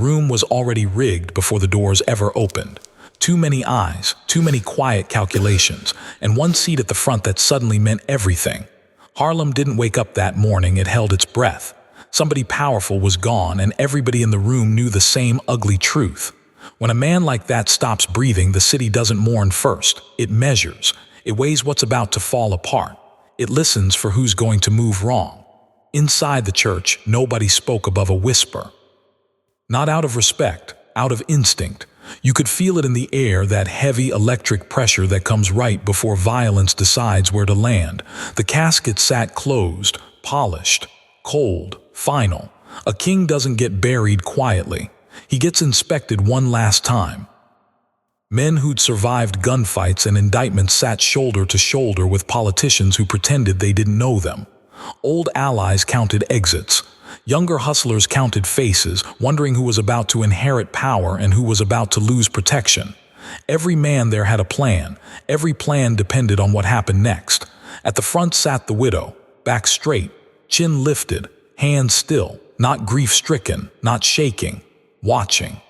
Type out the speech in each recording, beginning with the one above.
room was already rigged before the doors ever opened. Too many eyes, too many quiet calculations, and one seat at the front that suddenly meant everything. Harlem didn't wake up that morning, it held its breath. Somebody powerful was gone, and everybody in the room knew the same ugly truth. When a man like that stops breathing, the city doesn't mourn first. It measures. It weighs what's about to fall apart. It listens for who's going to move wrong. Inside the church, nobody spoke above a whisper. Not out of respect, out of instinct. You could feel it in the air, that heavy electric pressure that comes right before violence decides where to land. The casket sat closed, polished, cold, final. A king doesn't get buried quietly. He gets inspected one last time. Men who'd survived gunfights and indictments sat shoulder to shoulder with politicians who pretended they didn't know them. Old allies counted exits. Younger hustlers counted faces, wondering who was about to inherit power and who was about to lose protection. Every man there had a plan. Every plan depended on what happened next. At the front sat the widow, back straight, chin lifted, hands still, not grief-stricken, not shaking, watching.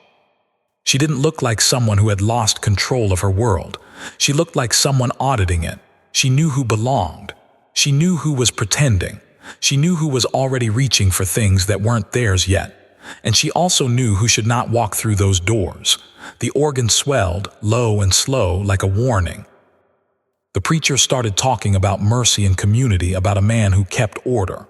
She didn't look like someone who had lost control of her world. She looked like someone auditing it. She knew who belonged. She knew who was pretending. She knew who was already reaching for things that weren't theirs yet. And she also knew who should not walk through those doors. The organ swelled, low and slow, like a warning. The preacher started talking about mercy and community, about a man who kept order.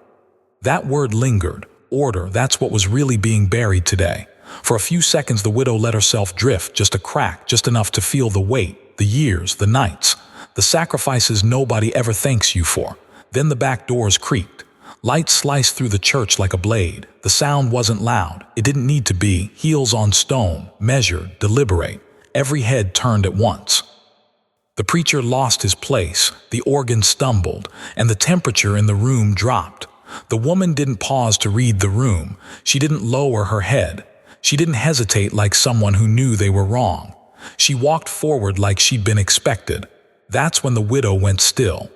That word lingered. Order, that's what was really being buried today. For a few seconds the widow let herself drift, just a crack, just enough to feel the weight, the years, the nights, the sacrifices nobody ever thanks you for. Then the back doors creaked. Light sliced through the church like a blade. The sound wasn't loud. It didn't need to be. Heels on stone, measured, deliberate. Every head turned at once. The preacher lost his place. The organ stumbled, and the temperature in the room dropped. The woman didn't pause to read the room. She didn't lower her head. She didn't hesitate like someone who knew they were wrong. She walked forward like she'd been expected. That's when the widow went still.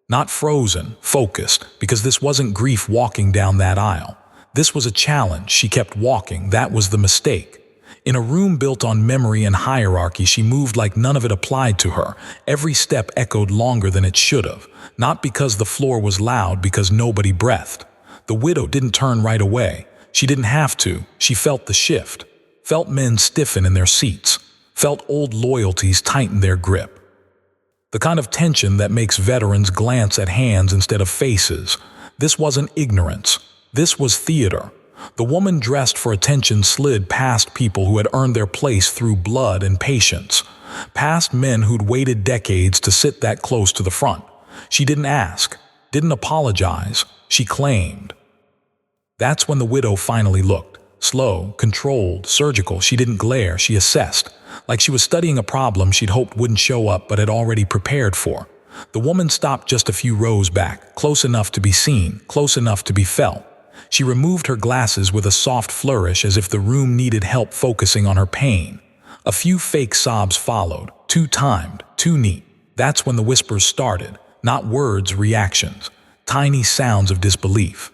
Not frozen, focused, because this wasn't grief walking down that aisle. This was a challenge. She kept walking. That was the mistake. In a room built on memory and hierarchy, she moved like none of it applied to her. Every step echoed longer than it should have. Not because the floor was loud, because nobody breathed. The widow didn't turn right away. She didn't have to. She felt the shift. Felt men stiffen in their seats. Felt old loyalties tighten their grip. The kind of tension that makes veterans glance at hands instead of faces. This wasn't ignorance. This was theater. The woman dressed for attention slid past people who had earned their place through blood and patience. Past men who'd waited decades to sit that close to the front. She didn't ask, didn't apologize. She claimed. That's when the widow finally looked. Slow, controlled, surgical. She didn't glare, she assessed. Like she was studying a problem she'd hoped wouldn't show up but had already prepared for. The woman stopped just a few rows back, close enough to be seen, close enough to be felt. She removed her glasses with a soft flourish, as if the room needed help focusing on her pain. A few fake sobs followed, too timed, too neat. That's when the whispers started. Not words, reactions. Tiny sounds of disbelief.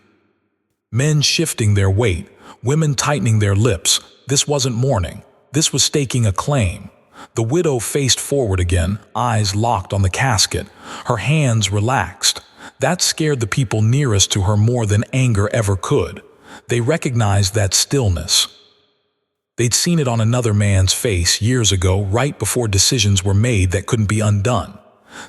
Men shifting their weight, women tightening their lips. This wasn't mourning. This was staking a claim. The widow faced forward again, eyes locked on the casket, her hands relaxed. That scared the people nearest to her more than anger ever could. They recognized that stillness. They'd seen it on another man's face years ago, right before decisions were made that couldn't be undone.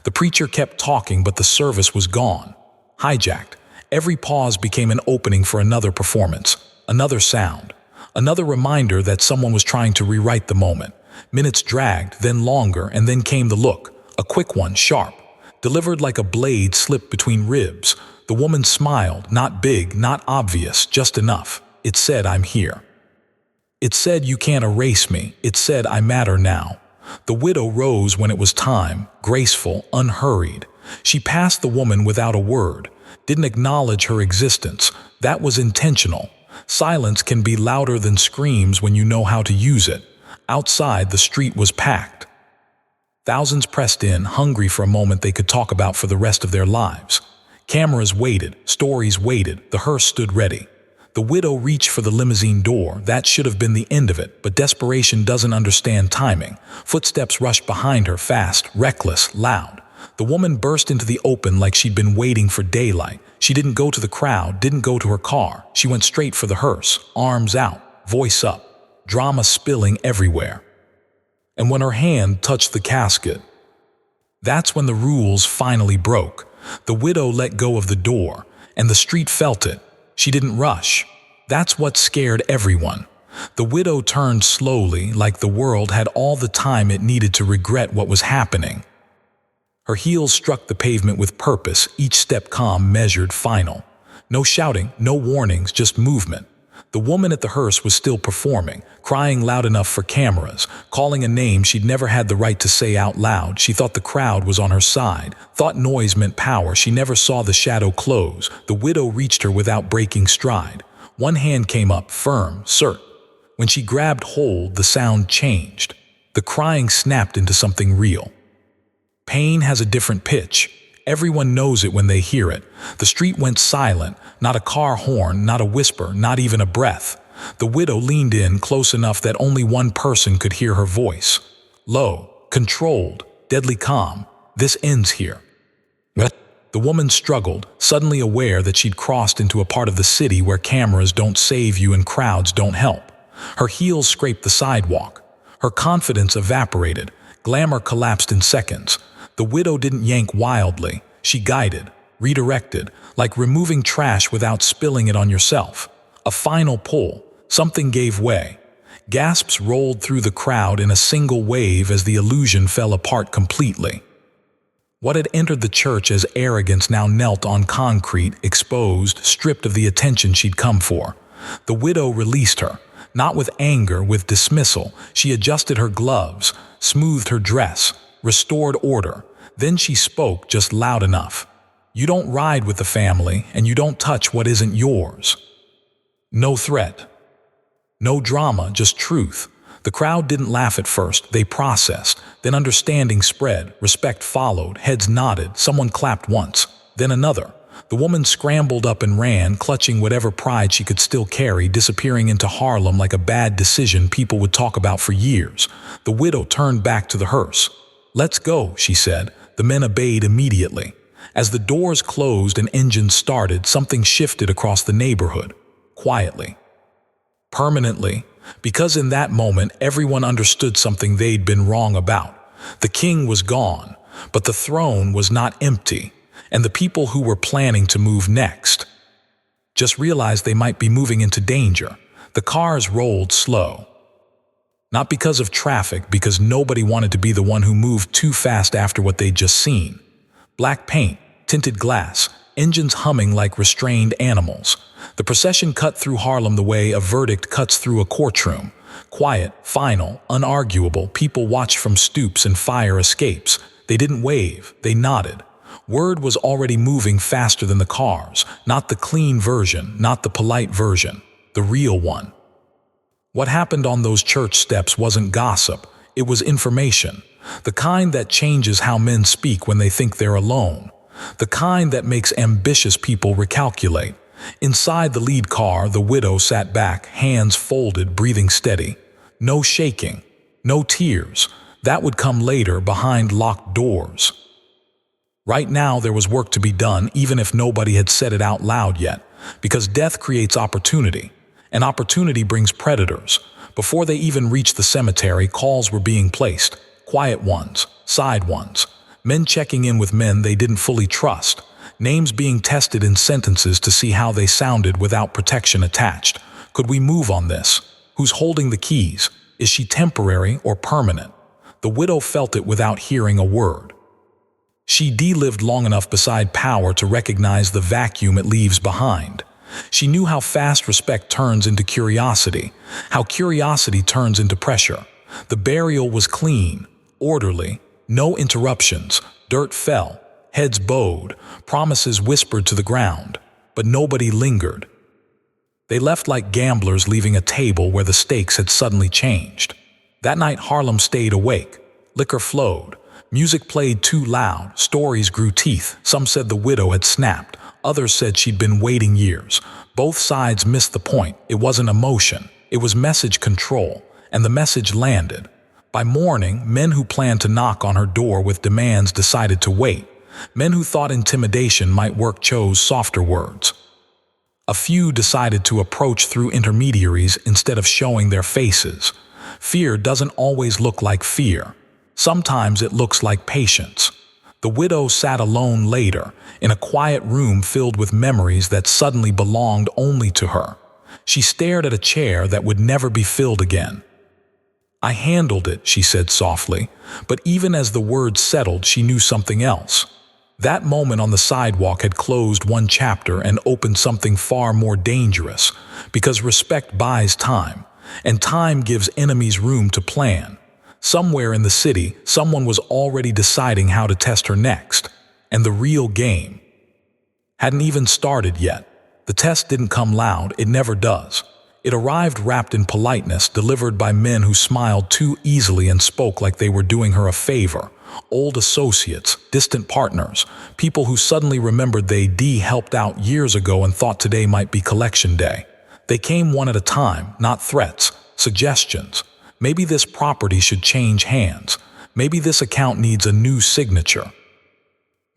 The preacher kept talking, but the service was gone. Hijacked. Every pause became an opening for another performance, another sound, another reminder that someone was trying to rewrite the moment. Minutes dragged, then longer, and then came the look, a quick one, sharp, delivered like a blade slipped between ribs. The woman smiled, not big, not obvious, just enough. It said, "I'm here." It said, "You can't erase me." It said, "I matter now." The widow rose when it was time, graceful, unhurried. She passed the woman without a word, didn't acknowledge her existence. That was intentional. Silence can be louder than screams when you know how to use it. Outside, the street was packed. Thousands pressed in, hungry for a moment they could talk about for the rest of their lives. Cameras waited, stories waited, the hearse stood ready. The widow reached for the limousine door. That should have been the end of it, but desperation doesn't understand timing. Footsteps rushed behind her, fast, reckless, loud. The woman burst into the open like she'd been waiting for daylight. She didn't go to the crowd, didn't go to her car. She went straight for the hearse, arms out, voice up, drama spilling everywhere. And when her hand touched the casket, that's when the rules finally broke. The widow let go of the door, and the street felt it. She didn't rush. That's what scared everyone. The widow turned slowly, like the world had all the time it needed to regret what was happening. Her heels struck the pavement with purpose, each step calm, measured, final. No shouting, no warnings, just movement. The woman at the hearse was still performing, crying loud enough for cameras, calling a name she'd never had the right to say out loud. She thought the crowd was on her side, thought noise meant power. She never saw the shadow close. The widow reached her without breaking stride. One hand came up, firm, cert. When she grabbed hold, the sound changed. The crying snapped into something real. Pain has a different pitch. Everyone knows it when they hear it. The street went silent, not a car horn, not a whisper, not even a breath. The widow leaned in close enough that only one person could hear her voice. Low, controlled, deadly calm. This ends here. What? The woman struggled, suddenly aware that she'd crossed into a part of the city where cameras don't save you and crowds don't help. Her heels scraped the sidewalk. Her confidence evaporated. Glamour collapsed in seconds. The widow didn't yank wildly. She guided, redirected, like removing trash without spilling it on yourself. A final pull. Something gave way. Gasps rolled through the crowd in a single wave as the illusion fell apart completely. What had entered the church as arrogance now knelt on concrete, exposed, stripped of the attention she'd come for. The widow released her. Not with anger, with dismissal. She adjusted her gloves, smoothed her dress, restored order. Then she spoke just loud enough. You don't ride with the family, and you don't touch what isn't yours. No threat. No drama, just truth. The crowd didn't laugh at first. They processed. Then understanding spread. Respect followed. Heads nodded. Someone clapped once. Then another. The woman scrambled up and ran, clutching whatever pride she could still carry, disappearing into Harlem like a bad decision people would talk about for years. The widow turned back to the hearse. Let's go, she said. The men obeyed immediately. As the doors closed and engines started, something shifted across the neighborhood. Quietly. Permanently. Because in that moment, everyone understood something they'd been wrong about. The king was gone, but the throne was not empty. And the people who were planning to move next just realized they might be moving into danger. The cars rolled slow. Not because of traffic, because nobody wanted to be the one who moved too fast after what they'd just seen. Black paint, tinted glass, engines humming like restrained animals. The procession cut through Harlem the way a verdict cuts through a courtroom. Quiet, final, unarguable. People watched from stoops and fire escapes. They didn't wave, they nodded. Word was already moving faster than the cars. Not the clean version, not the polite version. The real one. What happened on those church steps wasn't gossip. It was information. The kind that changes how men speak when they think they're alone. The kind that makes ambitious people recalculate. Inside the lead car, the widow sat back, hands folded, breathing steady. No shaking. No tears. That would come later, behind locked doors. Right now there was work to be done, even if nobody had said it out loud yet. Because death creates opportunity. And opportunity brings predators. Before they even reached the cemetery, calls were being placed. Quiet ones, side ones. Men checking in with men they didn't fully trust. Names being tested in sentences to see how they sounded without protection attached. Could we move on this? Who's holding the keys? Is she temporary or permanent? The widow felt it without hearing a word. She lived long enough beside power to recognize the vacuum it leaves behind. She knew how fast respect turns into curiosity, how curiosity turns into pressure. The burial was clean, orderly, no interruptions. Dirt fell, heads bowed, promises whispered to the ground, but nobody lingered. They left like gamblers leaving a table where the stakes had suddenly changed. That night Harlem stayed awake. Liquor flowed. Music played too loud. Stories grew teeth. Some said the widow had snapped. Others said she'd been waiting years. Both sides missed the point. It wasn't emotion. It was message control. And the message landed. By morning, men who planned to knock on her door with demands decided to wait. Men who thought intimidation might work chose softer words. A few decided to approach through intermediaries instead of showing their faces. Fear doesn't always look like fear. Sometimes it looks like patience. The widow sat alone later, in a quiet room filled with memories that suddenly belonged only to her. She stared at a chair that would never be filled again. "I handled it," she said softly, but even as the words settled, she knew something else. That moment on the sidewalk had closed one chapter and opened something far more dangerous, because respect buys time, and time gives enemies room to plan. Somewhere in the city, someone was already deciding how to test her next, and the real game hadn't even started yet. The test didn't come loud, it never does. It arrived wrapped in politeness, delivered by men who smiled too easily and spoke like they were doing her a favor. Old associates, distant partners, people who suddenly remembered they'd helped out years ago and thought today might be collection day. They came one at a time, not threats, suggestions. Maybe this property should change hands. Maybe this account needs a new signature.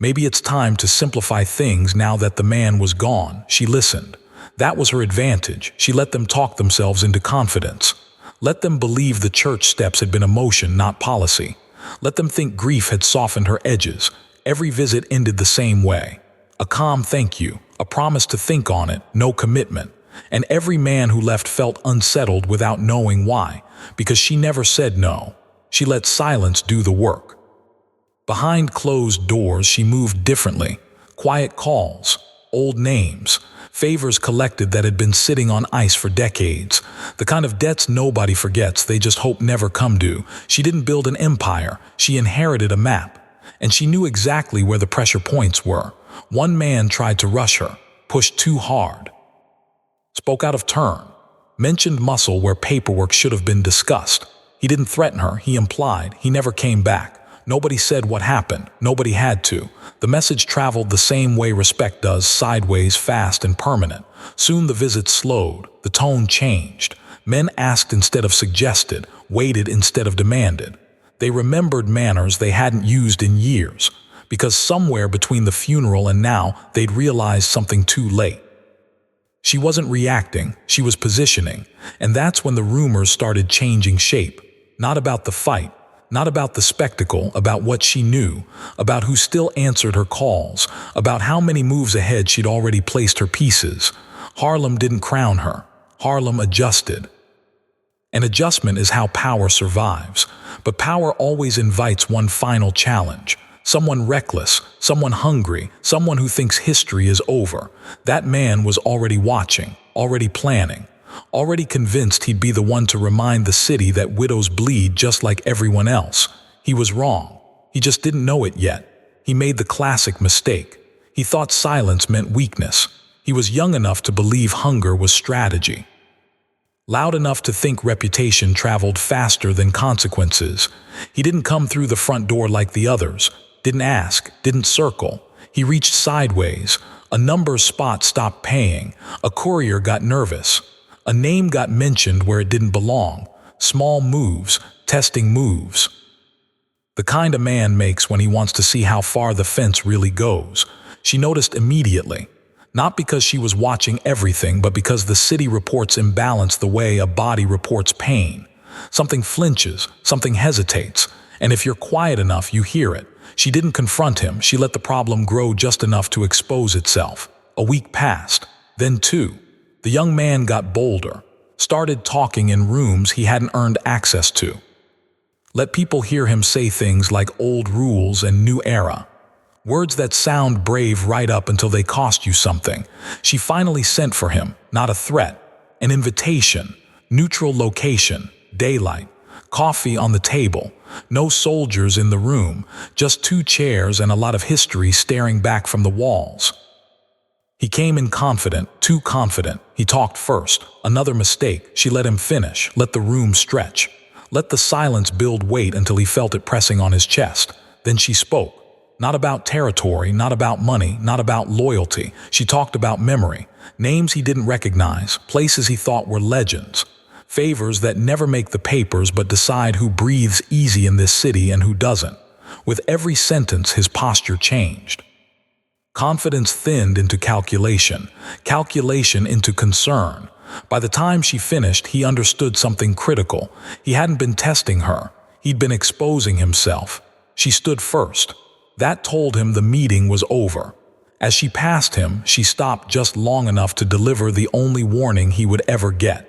Maybe it's time to simplify things now that the man was gone. She listened. That was her advantage. She let them talk themselves into confidence. Let them believe the church steps had been emotion, not policy. Let them think grief had softened her edges. Every visit ended the same way. A calm thank you, a promise to think on it, no commitment. And every man who left felt unsettled without knowing why, because she never said no. She let silence do the work. Behind closed doors, she moved differently. Quiet calls, old names, favors collected that had been sitting on ice for decades. The kind of debts nobody forgets, they just hope never come due. She didn't build an empire, she inherited a map. And she knew exactly where the pressure points were. One man tried to rush her, pushed too hard. Spoke out of turn, mentioned muscle where paperwork should have been discussed. He didn't threaten her, he implied. He never came back. Nobody said what happened. Nobody had to. The message traveled the same way respect does, sideways, fast and permanent. Soon the visit slowed. The tone changed. Men asked instead of suggested, waited instead of demanded. They remembered manners they hadn't used in years, because somewhere between the funeral and now, they'd realized something too late. She wasn't reacting, she was positioning, and that's when the rumors started changing shape. Not about the fight, not about the spectacle, about what she knew, about who still answered her calls, about how many moves ahead she'd already placed her pieces. Harlem didn't crown her. Harlem adjusted. An adjustment is how power survives, but power always invites one final challenge. Someone reckless, someone hungry, someone who thinks history is over. That man was already watching, already planning, already convinced he'd be the one to remind the city that widows bleed just like everyone else. He was wrong. He just didn't know it yet. He made the classic mistake. He thought silence meant weakness. He was young enough to believe hunger was strategy. Loud enough to think reputation traveled faster than consequences. He didn't come through the front door like the others. Didn't ask, didn't circle. He reached sideways. A number spot stopped paying. A courier got nervous. A name got mentioned where it didn't belong. Small moves, testing moves. The kind a man makes when he wants to see how far the fence really goes. She noticed immediately. Not because she was watching everything, but because the city reports imbalance the way a body reports pain. Something flinches, something hesitates, and if you're quiet enough, you hear it. She didn't confront him, she let the problem grow just enough to expose itself. A week passed, then two. The young man got bolder, started talking in rooms he hadn't earned access to. Let people hear him say things like old rules and new era. Words that sound brave right up until they cost you something. She finally sent for him, not a threat, an invitation, neutral location, daylight, coffee on the table, no soldiers in the room, just 2 chairs and a lot of history staring back from the walls. He came in confident, too confident. He talked first. Another mistake. She let him finish, let the room stretch, let the silence build weight until he felt it pressing on his chest. Then she spoke. Not about territory, not about money, not about loyalty. She talked about memory, names he didn't recognize, places he thought were legends, favors that never make the papers but decide who breathes easy in this city and who doesn't. With every sentence, his posture changed. Confidence thinned into calculation, calculation into concern. By the time she finished, he understood something critical. He hadn't been testing her. He'd been exposing himself. She stood first. That told him the meeting was over. As she passed him, she stopped just long enough to deliver the only warning he would ever get.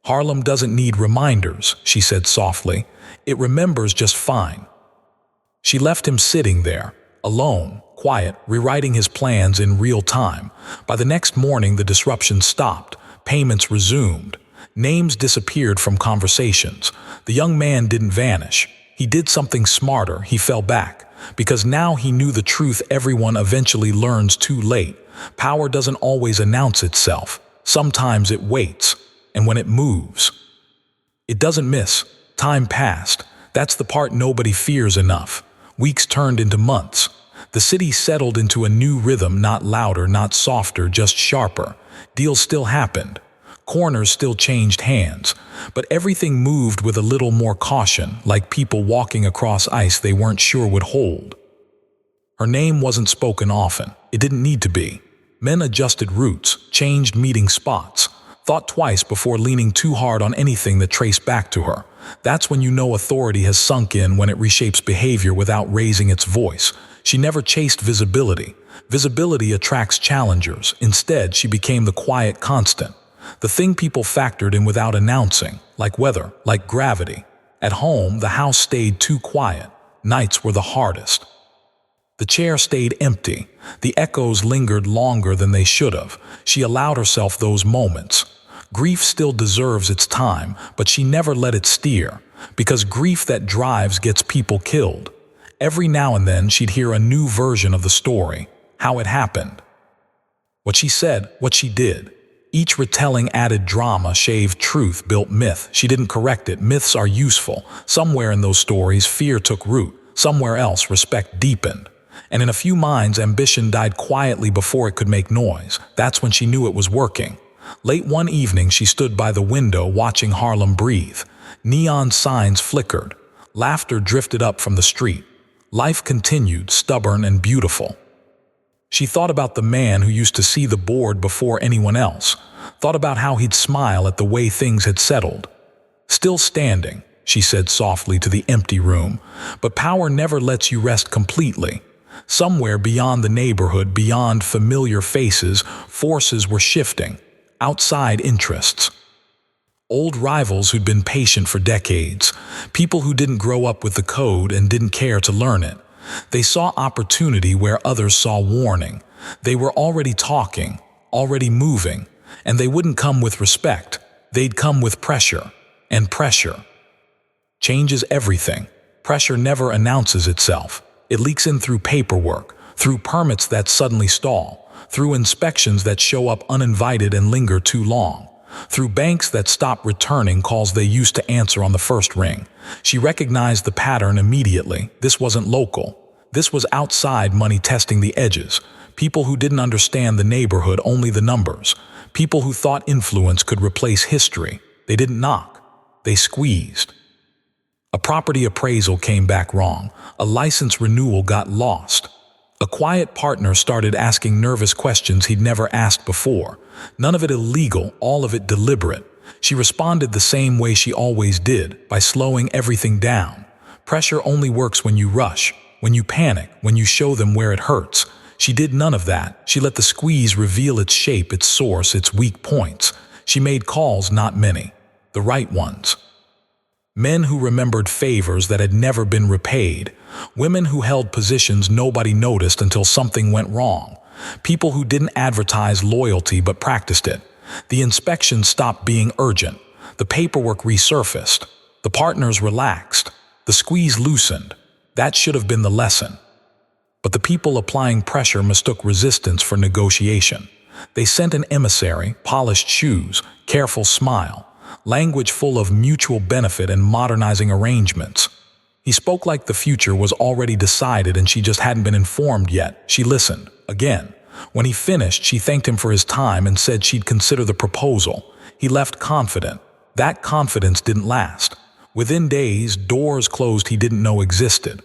"Harlem doesn't need reminders," she said softly. "It remembers just fine." She left him sitting there, alone, quiet, rewriting his plans in real time. By the next morning, the disruption stopped. Payments resumed. Names disappeared from conversations. The young man didn't vanish. He did something smarter. He fell back. Because now he knew the truth everyone eventually learns too late. Power doesn't always announce itself. Sometimes it waits. And when it moves, it doesn't miss. Time passed. That's the part nobody fears enough. Weeks turned into months. The city settled into a new rhythm, not louder, not softer, just sharper. Deals still happened. Corners still changed hands. But everything moved with a little more caution, like people walking across ice they weren't sure would hold. Her name wasn't spoken often. It didn't need to be. Men adjusted routes, changed meeting spots, thought twice before leaning too hard on anything that traced back to her. That's when you know authority has sunk in, when it reshapes behavior without raising its voice. She never chased visibility. Visibility attracts challengers. Instead, she became the quiet constant. The thing people factored in without announcing, like weather, like gravity. At home, the house stayed too quiet. Nights were the hardest. The chair stayed empty. The echoes lingered longer than they should have. She allowed herself those moments. Grief still deserves its time, but she never let it steer, because grief that drives gets people killed. Every now and then she'd hear a new version of the story, how it happened. What she said, what she did. Each retelling added drama, shaved truth, built myth. She didn't correct it. Myths are useful. Somewhere in those stories, fear took root. Somewhere else, respect deepened. And in a few minds, ambition died quietly before it could make noise. That's when she knew it was working. Late one evening, she stood by the window watching Harlem breathe. Neon signs flickered. Laughter drifted up from the street. Life continued, stubborn and beautiful. She thought about the man who used to see the board before anyone else. Thought about how he'd smile at the way things had settled. "Still standing," she said softly to the empty room. But power never lets you rest completely. Somewhere beyond the neighborhood, beyond familiar faces, forces were shifting. Outside interests. Old rivals who'd been patient for decades. People who didn't grow up with the code and didn't care to learn it. They saw opportunity where others saw warning. They were already talking, already moving, and they wouldn't come with respect. They'd come with pressure. And pressure changes everything. Pressure never announces itself. It leaks in through paperwork, through permits that suddenly stall, through inspections that show up uninvited and linger too long, through banks that stop returning calls they used to answer on the first ring. She recognized the pattern immediately. This wasn't local. This was outside money testing the edges. People who didn't understand the neighborhood, only the numbers. People who thought influence could replace history. They didn't knock. They squeezed. A property appraisal came back wrong. A license renewal got lost. A quiet partner started asking nervous questions he'd never asked before. None of it illegal, all of it deliberate. She responded the same way she always did, by slowing everything down. Pressure only works when you rush, when you panic, when you show them where it hurts. She did none of that. She let the squeeze reveal its shape, its source, its weak points. She made calls, not many. The right ones. Men who remembered favors that had never been repaid. Women who held positions nobody noticed until something went wrong. People who didn't advertise loyalty but practiced it. The inspection stopped being urgent. The paperwork resurfaced. The partners relaxed. The squeeze loosened. That should have been the lesson. But the people applying pressure mistook resistance for negotiation. They sent an emissary, polished shoes, careful smile, language full of mutual benefit and modernizing arrangements. He spoke like the future was already decided and she just hadn't been informed yet. She listened, again. When he finished, she thanked him for his time and said she'd consider the proposal. He left confident. That confidence didn't last. Within days, doors closed he didn't know existed.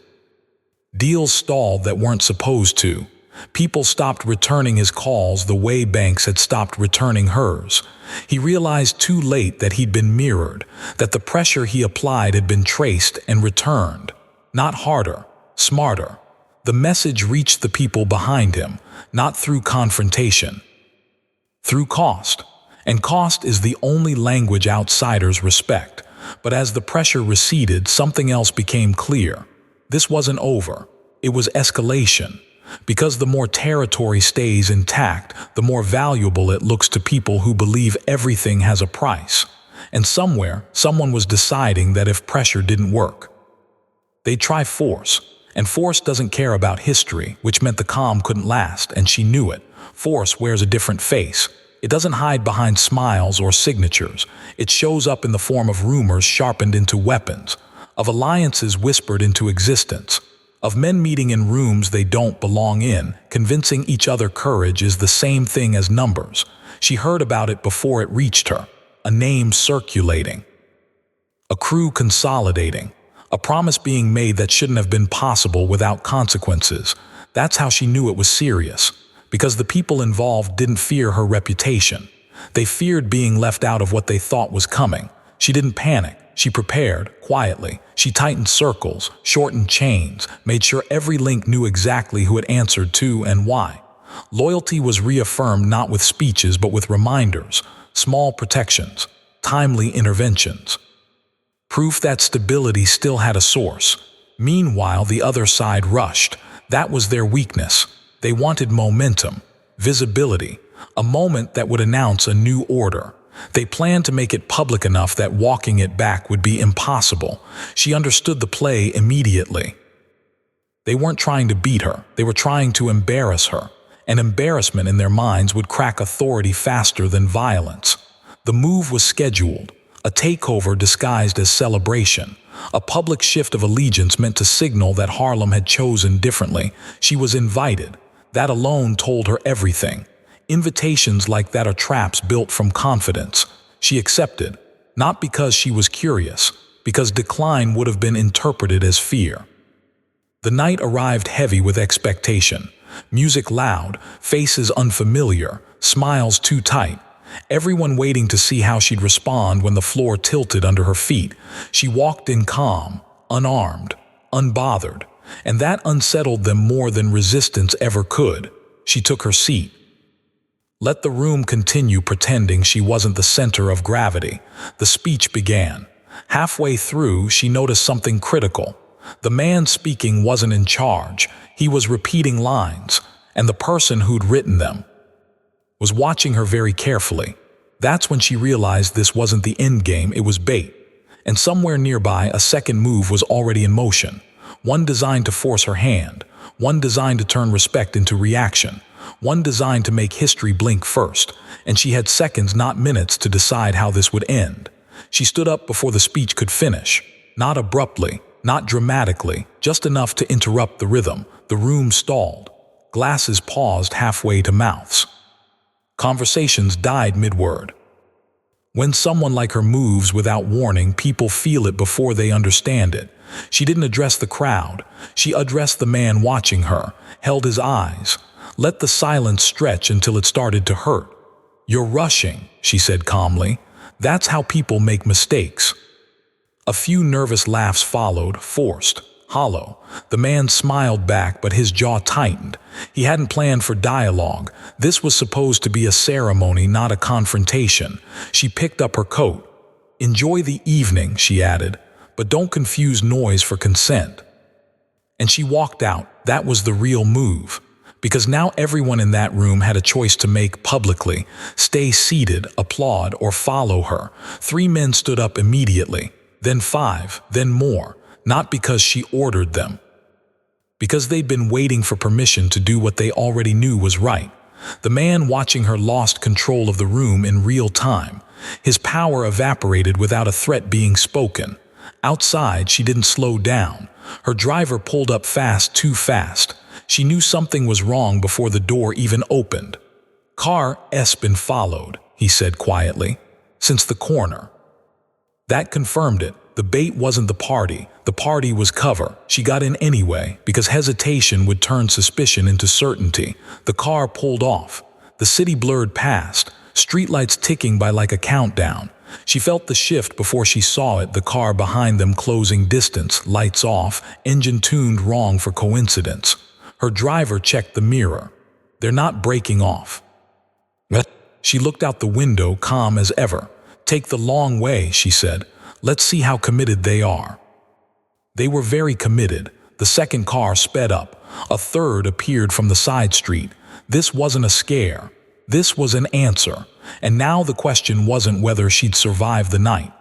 Deals stalled that weren't supposed to. People stopped returning his calls the way banks had stopped returning hers. He realized too late that he'd been mirrored, that the pressure he applied had been traced and returned. Not harder, smarter. The message reached the people behind him, not through confrontation, through cost. And cost is the only language outsiders respect. But as the pressure receded, something else became clear. This wasn't over. It was escalation. Because the more territory stays intact, the more valuable it looks to people who believe everything has a price. And somewhere, someone was deciding that if pressure didn't work, they'd try force. And force doesn't care about history, which meant the calm couldn't last, and she knew it. Force wears a different face. It doesn't hide behind smiles or signatures. It shows up in the form of rumors sharpened into weapons, of alliances whispered into existence, of men meeting in rooms they don't belong in, convincing each other courage is the same thing as numbers. She heard about it before it reached her. A name circulating. A crew consolidating. A promise being made that shouldn't have been possible without consequences. That's how she knew it was serious. Because the people involved didn't fear her reputation. They feared being left out of what they thought was coming. She didn't panic. She prepared, quietly. She tightened circles, shortened chains, made sure every link knew exactly who it answered to and why. Loyalty was reaffirmed not with speeches but with reminders, small protections, timely interventions. Proof that stability still had a source. Meanwhile, the other side rushed. That was their weakness. They wanted momentum, visibility, a moment that would announce a new order. They planned to make it public enough that walking it back would be impossible. She understood the play immediately. They weren't trying to beat her. They were trying to embarrass her. And embarrassment in their minds would crack authority faster than violence. The move was scheduled, a takeover disguised as celebration, a public shift of allegiance meant to signal that Harlem had chosen differently. She was invited. That alone told her everything. Invitations like that are traps built from confidence. She accepted, not because she was curious, because decline would have been interpreted as fear. The night arrived heavy with expectation. Music loud, faces unfamiliar, smiles too tight. Everyone waiting to see how she'd respond when the floor tilted under her feet. She walked in calm, unarmed, unbothered, and that unsettled them more than resistance ever could. She took her seat. Let the room continue pretending she wasn't the center of gravity. The speech began. Halfway through, she noticed something critical. The man speaking wasn't in charge. He was repeating lines, and the person who'd written them was watching her very carefully. That's when she realized this wasn't the end game, it was bait. And somewhere nearby, a second move was already in motion. One designed to force her hand, one designed to turn respect into reaction, one designed to make history blink first, and she had seconds, not minutes, to decide how this would end. She stood up before the speech could finish, not abruptly, not dramatically, just enough to interrupt the rhythm. The room stalled. Glasses paused halfway to mouths. Conversations died mid-word. When someone like her moves without warning, people feel it before they understand it. She didn't address the crowd. She addressed the man watching her, held his eyes, let the silence stretch until it started to hurt. "You're rushing," she said calmly. "That's how people make mistakes." A few nervous laughs followed, forced, hollow. The man smiled back, but his jaw tightened. He hadn't planned for dialogue. This was supposed to be a ceremony, not a confrontation. She picked up her coat. "Enjoy the evening," she added, "but don't confuse noise for consent." And she walked out. That was the real move. Because now everyone in that room had a choice to make publicly. Stay seated, applaud, or follow her. 3 men stood up immediately. Then 5, then more. Not because she ordered them. Because they'd been waiting for permission to do what they already knew was right. The man watching her lost control of the room in real time. His power evaporated without a threat being spoken. Outside, she didn't slow down. Her driver pulled up fast, too fast. She knew something was wrong before the door even opened. "Car S been followed," he said quietly, "since the corner." That confirmed it. The bait wasn't the party was cover. She got in anyway, because hesitation would turn suspicion into certainty. The car pulled off. The city blurred past, streetlights ticking by like a countdown. She felt the shift before she saw it, the car behind them closing distance, lights off, engine tuned wrong for coincidence. Her driver checked the mirror. "They're not breaking off." She looked out the window, calm as ever. "Take the long way," she said. "Let's see how committed they are." They were very committed. The second car sped up. A third appeared from the side street. This wasn't a scare. This was an answer. And now the question wasn't whether she'd survive the night.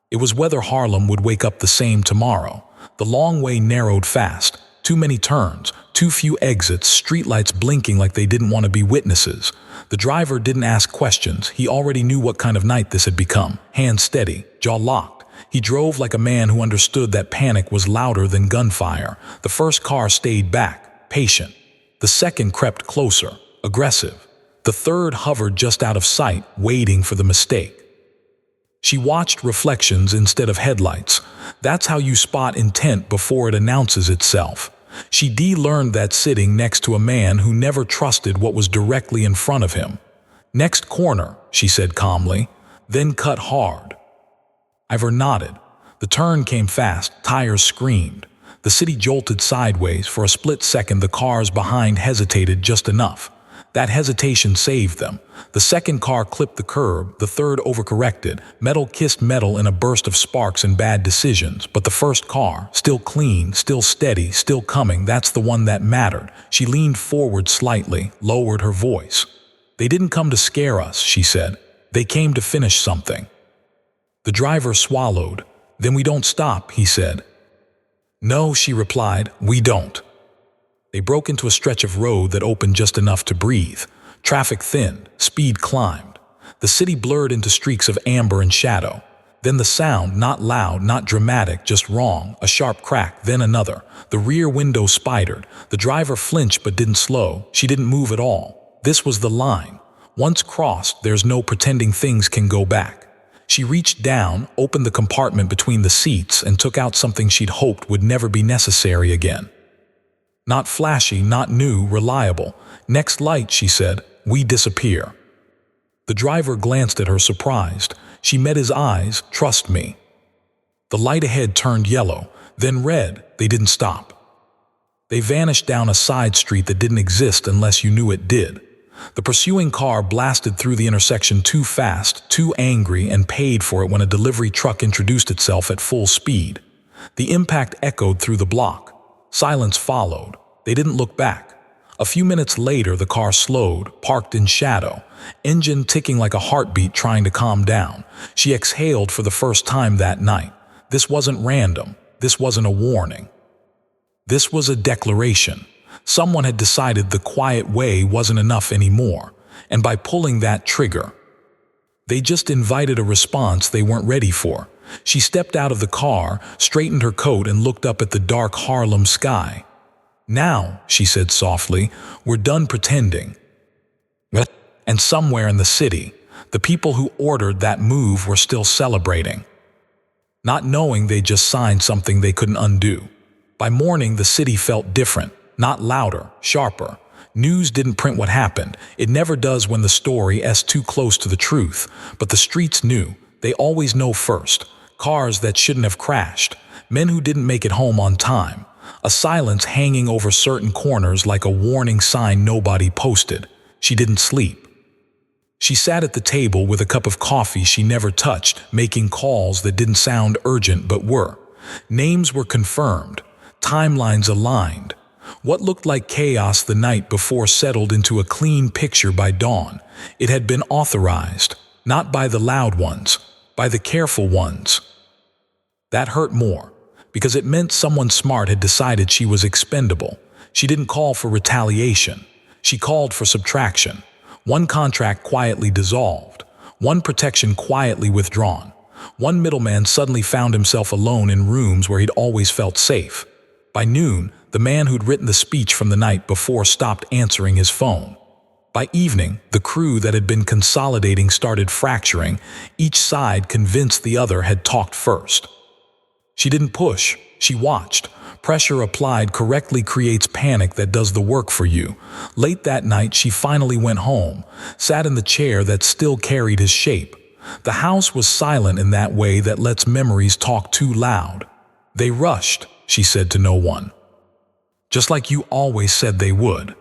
It was whether Harlem would wake up the same tomorrow. The long way narrowed fast. Too many turns, too few exits, streetlights blinking like they didn't want to be witnesses. The driver didn't ask questions. He already knew what kind of night this had become. Hands steady, jaw locked. He drove like a man who understood that panic was louder than gunfire. The first car stayed back, patient. The second crept closer, aggressive. The third hovered just out of sight, waiting for the mistake. She watched reflections instead of headlights. That's how you spot intent before it announces itself. She learned that sitting next to a man who never trusted what was directly in front of him. "Next corner," she said calmly, "then cut hard." Ivor nodded. The turn came fast, tires screamed. The city jolted sideways. For a split second, the cars behind hesitated just enough. That hesitation saved them. The second car clipped the curb, the third overcorrected. Metal kissed metal in a burst of sparks and bad decisions. But the first car, still clean, still steady, still coming, that's the one that mattered. She leaned forward slightly, lowered her voice. "They didn't come to scare us," she said. "They came to finish something." The driver swallowed. "Then we don't stop," he said. "No," she replied, "we don't." They broke into a stretch of road that opened just enough to breathe. Traffic thinned, speed climbed. The city blurred into streaks of amber and shadow. Then the sound, not loud, not dramatic, just wrong, a sharp crack, then another. The rear window spidered. The driver flinched but didn't slow. She didn't move at all. This was the line. Once crossed, there's no pretending things can go back. She reached down, opened the compartment between the seats, and took out something she'd hoped would never be necessary again. Not flashy, not new, reliable. "Next light," she said, "we disappear." The driver glanced at her, surprised. She met his eyes. "Trust me." The light ahead turned yellow, then red. They didn't stop. They vanished down a side street that didn't exist unless you knew it did. The pursuing car blasted through the intersection too fast, too angry, and paid for it when a delivery truck introduced itself at full speed. The impact echoed through the block. Silence followed. They didn't look back. A few minutes later, the car slowed, parked in shadow, engine ticking like a heartbeat trying to calm down. She exhaled for the first time that night. This wasn't random. This wasn't a warning. This was a declaration. Someone had decided the quiet way wasn't enough anymore, and by pulling that trigger, they just invited a response they weren't ready for. She stepped out of the car, straightened her coat, and looked up at the dark Harlem sky. "Now," she said softly, "we're done pretending." And somewhere in the city, the people who ordered that move were still celebrating, not knowing they just signed something they couldn't undo. By morning, the city felt different, not louder, sharper. News didn't print what happened. It never does when the story is too close to the truth. But the streets knew. They always know first. Cars that shouldn't have crashed. Men who didn't make it home on time. A silence hanging over certain corners like a warning sign nobody posted. She didn't sleep. She sat at the table with a cup of coffee she never touched, making calls that didn't sound urgent but were. Names were confirmed. Timelines aligned. What looked like chaos the night before settled into a clean picture by dawn. It had been authorized, not by the loud ones, by the careful ones. That hurt more, because it meant someone smart had decided she was expendable. She didn't call for retaliation. She called for subtraction. One contract quietly dissolved. One protection quietly withdrawn. One middleman suddenly found himself alone in rooms where he'd always felt safe. By noon, the man who'd written the speech from the night before stopped answering his phone. By evening, the crew that had been consolidating started fracturing, each side convinced the other had talked first. She didn't push, she watched. Pressure applied correctly creates panic that does the work for you. Late that night, she finally went home, sat in the chair that still carried his shape. The house was silent in that way that lets memories talk too loud. They rushed, she said to no one. Just like you always said they would.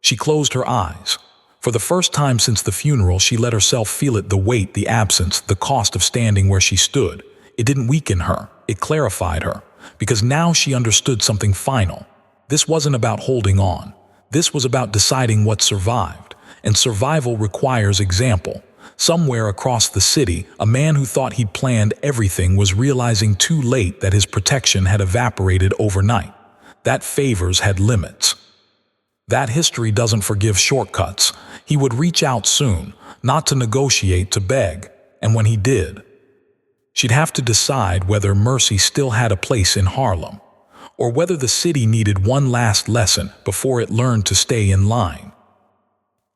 She closed her eyes. For the first time since the funeral, she let herself feel it, the weight, the absence, the cost of standing where she stood. It didn't weaken her, it clarified her, because now she understood something final. This wasn't about holding on. This was about deciding what survived, and survival requires example. Somewhere across the city, a man who thought he'd planned everything was realizing too late that his protection had evaporated overnight. That favors had limits. That history doesn't forgive shortcuts. He would reach out soon, not to negotiate, to beg, and when he did, she'd have to decide whether mercy still had a place in Harlem, or whether the city needed one last lesson before it learned to stay in line.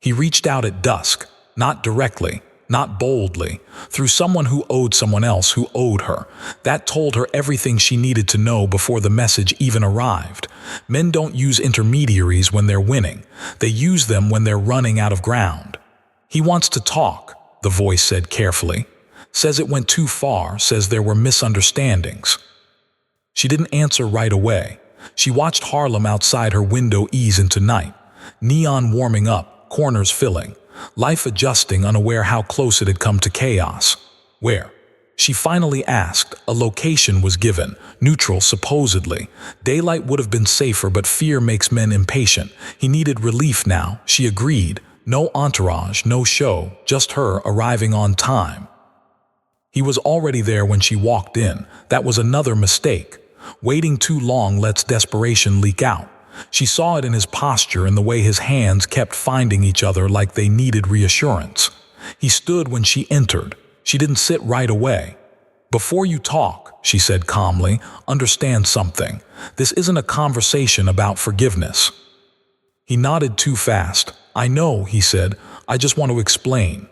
He reached out at dusk, not directly, not boldly, through someone who owed someone else who owed her. That told her everything she needed to know before the message even arrived. Men don't use intermediaries when they're winning. They use them when they're running out of ground. He wants to talk, the voice said carefully. Says it went too far, says there were misunderstandings. She didn't answer right away. She watched Harlem outside her window ease into night. Neon warming up, corners filling. Life adjusting, unaware how close it had come to chaos. Where? She finally asked. A location was given, neutral supposedly. Daylight would have been safer, but fear makes men impatient. He needed relief now, she agreed. No entourage, no show, just her arriving on time. He was already there when she walked in. That was another mistake. Waiting too long lets desperation leak out. She saw it in his posture, in the way his hands kept finding each other like they needed reassurance. He stood when she entered. She didn't sit right away. "Before you talk," she said calmly, "understand something. This isn't a conversation about forgiveness." He nodded too fast. "I know," he said. "I just want to explain."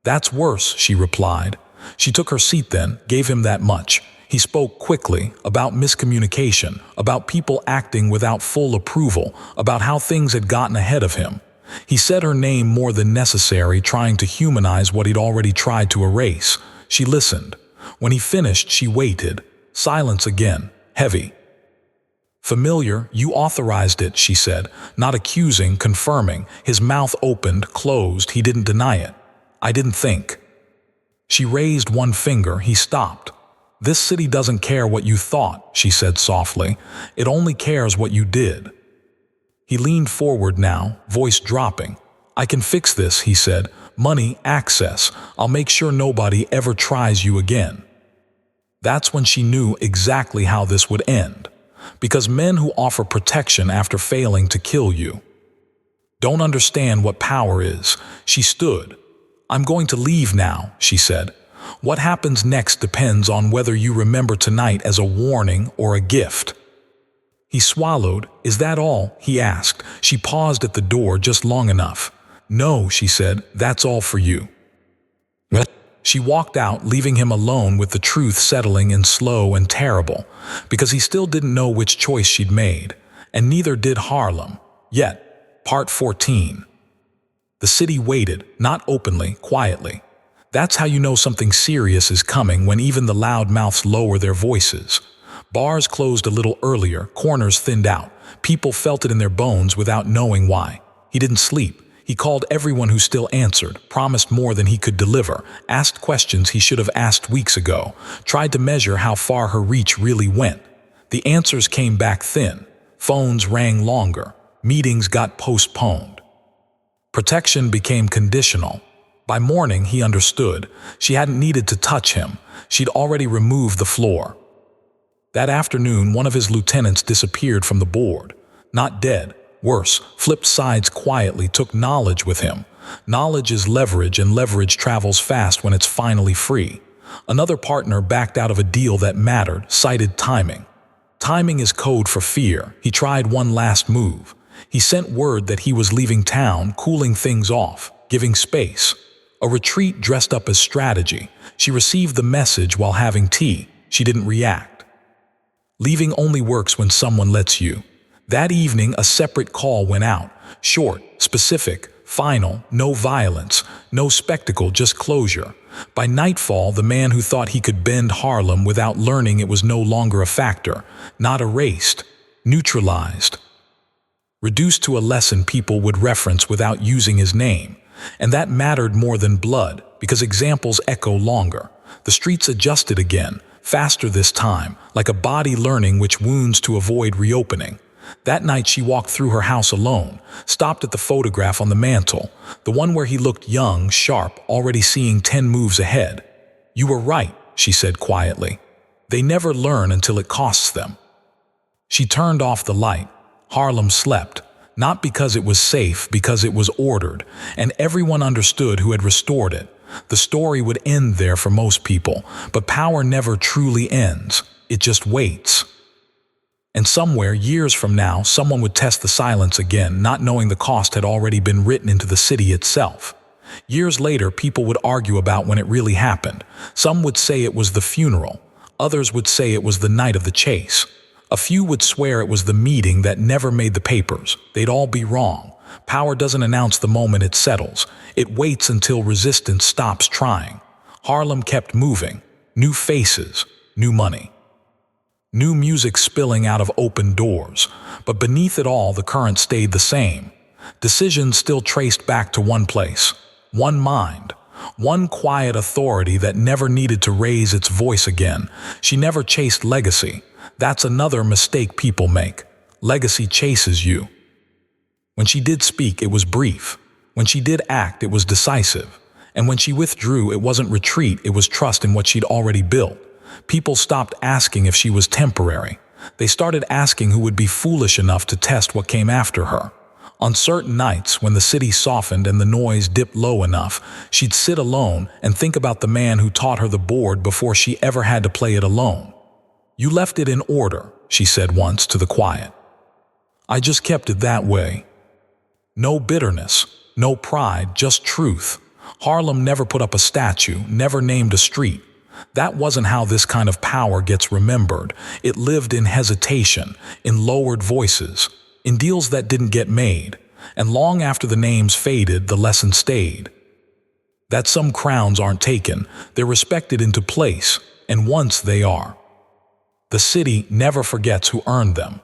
"That's worse," she replied. She took her seat then, gave him that much. He spoke quickly, about miscommunication, about people acting without full approval, about how things had gotten ahead of him. He said her name more than necessary, trying to humanize what he'd already tried to erase. She listened. When he finished, she waited. Silence again, heavy. "Familiar, you authorized it," she said, not accusing, confirming. His mouth opened, closed, he didn't deny it. "I didn't think." She raised one finger, he stopped. "This city doesn't care what you thought," she said softly. "It only cares what you did." He leaned forward now, voice dropping. "I can fix this," he said. "Money, access. I'll make sure nobody ever tries you again." That's when she knew exactly how this would end. Because men who offer protection after failing to kill you don't understand what power is. She stood. "I'm going to leave now," she said. "What happens next depends on whether you remember tonight as a warning or a gift." He swallowed. "Is that all?" he asked. She paused at the door just long enough. "No," she said, "that's all for you." What? She walked out, leaving him alone with the truth settling in slow and terrible, because he still didn't know which choice she'd made, and neither did Harlem. Yet. Part 14. The city waited, not openly, quietly. That's how you know something serious is coming, when even the loud mouths lower their voices. Bars closed a little earlier, corners thinned out. People felt it in their bones without knowing why. He didn't sleep. He called everyone who still answered, promised more than he could deliver, asked questions he should have asked weeks ago, tried to measure how far her reach really went. The answers came back thin. Phones rang longer. Meetings got postponed. Protection became conditional. By morning, he understood. She hadn't needed to touch him. She'd already removed the floor. That afternoon, one of his lieutenants disappeared from the board. Not dead. Worse, flipped sides quietly, took knowledge with him. Knowledge is leverage, and leverage travels fast when it's finally free. Another partner backed out of a deal that mattered, cited timing. Timing is code for fear. He tried one last move. He sent word that he was leaving town, cooling things off, giving space. A retreat dressed up as strategy. She received the message while having tea. She didn't react. Leaving only works when someone lets you. That evening, a separate call went out. Short, specific, final, no violence, no spectacle, just closure. By nightfall, the man who thought he could bend Harlem without learning it was no longer a factor, not erased, neutralized. Reduced to a lesson people would reference without using his name. And that mattered more than blood, because examples echo longer. The streets adjusted again, faster this time, like a body learning which wounds to avoid reopening. That night she walked through her house alone, stopped at the photograph on the mantel, the one where he looked young, sharp, already seeing 10 moves ahead. "You were right," she said quietly. "They never learn until it costs them." She turned off the light. Harlem slept, not because it was safe, because it was ordered, and everyone understood who had restored it. The story would end there for most people, but power never truly ends. It just waits. And somewhere, years from now, someone would test the silence again, not knowing the cost had already been written into the city itself. Years later, people would argue about when it really happened. Some would say it was the funeral. Others would say it was the night of the chase. A few would swear it was the meeting that never made the papers. They'd all be wrong. Power doesn't announce the moment it settles. It waits until resistance stops trying. Harlem kept moving. New faces, new money. New music spilling out of open doors, but beneath it all the current stayed the same. Decisions still traced back to one place, one mind, one quiet authority that never needed to raise its voice again. She never chased legacy. That's another mistake people make. Legacy chases you. When she did speak, it was brief. When she did act, it was decisive. And when she withdrew, it wasn't retreat, it was trust in what she'd already built. People stopped asking if she was temporary. They started asking who would be foolish enough to test what came after her. On certain nights, when the city softened and the noise dipped low enough, she'd sit alone and think about the man who taught her the board before she ever had to play it alone. "You left it in order," she said once to the quiet. "I just kept it that way." No bitterness, no pride, just truth. Harlem never put up a statue, never named a street. That wasn't how this kind of power gets remembered. It lived in hesitation, in lowered voices, in deals that didn't get made. And long after the names faded, the lesson stayed. That some crowns aren't taken, they're respected into place, and once they are, the city never forgets who earned them.